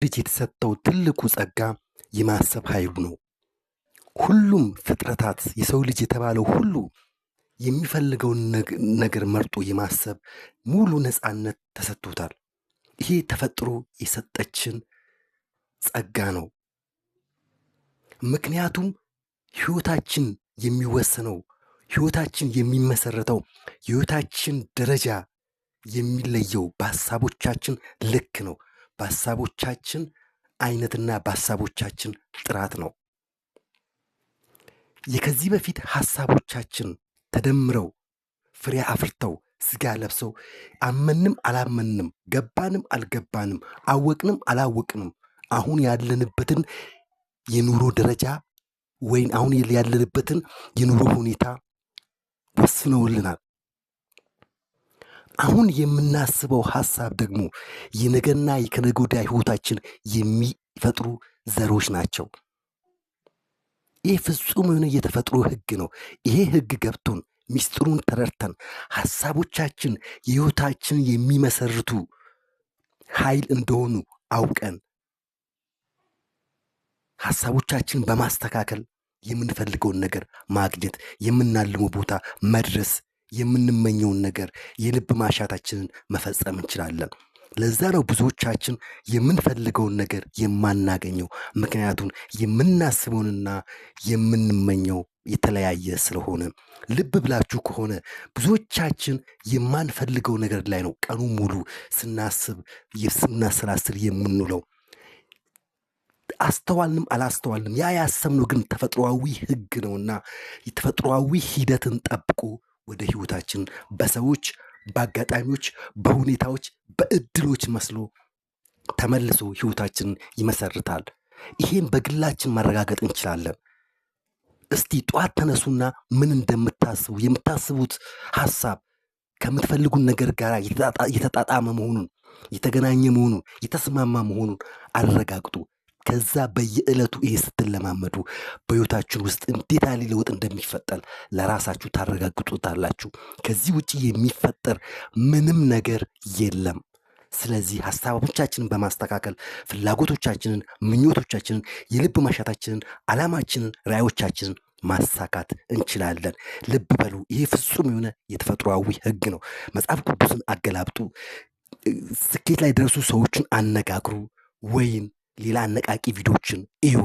ልጅ የተሰጠው ትልቁ ጸጋ የማሰብ ኃይሉ ነው። ሁሉም ፍጥረታት የሰው ልጅ የተባለው ሁሉ የሚፈልገውን ነገር መርጦ የማሰብ ሙሉ ነፃነት ተሰጥቶታል። ይሄ ተፈጥሮ የሰጠችን ጸጋ ነው። ምክንያቱም ህይወታችን የሚወሰነው ህይወታችን የሚመሰረተው ህይወታችን ደረጃ የሚለየው በሐሳቦቻችን ልክ ነው። በሐሳቦቻችን አይነትና በሐሳቦቻችን ጥራት ነው። የከዚህ በፊት ሐሳቦቻችን ተደምረው ፍሬ አፍርተው ስጋ ለብሰው አመንም አላመንም ገባንም አልገባንም አወቅንም አላወቅንም አሁን ያለንበትን የኑሮ ደረጃ ወይን አሁን ያለንበትን የኑሮ ሁኔታ ወስነውልናል። አሁን የምናስበው ሐሳብ ደግሞ የነገና የከነገ ወዲያ ህይወታችን የሚፈጥሩ ዘሮች ናቸው። ይህ ፍጹም የሆነ የተፈጥሮ ህግ ነው። ይሄ ህግ ገብቶን ሚስጥሩን ተረድተን ሐሳቦቻችን የህይወታችን የሚመሰርቱ ኃይል እንደሆኑ አውቀን ሐሳቦቻችን በማስተካከል የምንፈልገውን ነገር ማግኘት፣ የምናልመው ቦታ መድረስ፣ የምንመኘውን ነገር የልብ ማሻታችንን መፈጸም እንችላለን። ለዛ ነው ብዙዎቻችን የምንፈልገውን ነገር የማናገኘው። ምክንያቱም የምናስበውንና የምንመኘው የተለያየ ስለሆነ። ልብ ብላችሁ ከሆነ ብዙዎቻችን የማንፈልገው ነገር ላይ ነው ቀኑ ሙሉ ስናሰላስል የምንውለው። አስተዋልንም አላስተዋልንም ያ ያሰብነው ግን ተፈጥሯዊ ህግ ነውና የተፈጥሯዊ ሂደትን ጠብቆ ወደ ህይወታችን በሰዎች በአጋጣሚዎች በሁኔታዎች በእድሎች መስሎ ተመልሶ ህይወታችንን ይመሰርታል። ይሄን በግላችን ማረጋገጥ እንችላለን። እስቲ ጠዋት ተነሱና ምን እንደምታስቡ የምታስቡት ሐሳብ ከምትፈልጉን ነገር ጋር የተጣጣመ መሆኑን የተገናኘ መሆኑን የተስማማ መሆኑን አረጋግጡ። ከዛ በየዕለቱ ይሄ ስትለማመዱ በህይወታችን ውስጥ እንዴት ያለ ለውጥ እንደሚፈጠር ለራሳችሁ ታረጋግጡታላችሁ። ከዚህ ውጪ የሚፈጠር ምንም ነገር የለም። ስለዚህ ሐሳቦቻችንን በማስተካከል ፍላጎቶቻችንን፣ ምኞቶቻችንን፣ የልብ ማሻታችንን፣ ዓላማችንን፣ ራዕዮቻችንን ማሳካት እንችላለን። ልብ በሉ፣ ይሄ ፍጹም የሆነ የተፈጥሯዊ ህግ ነው። መጽሐፍ ቅዱስን አገላብጡ። ስኬት ላይ ደረሱ ሰዎችን አነጋግሩ ወይም ሌላ አነቃቂ ቪዲዮችን እዩ።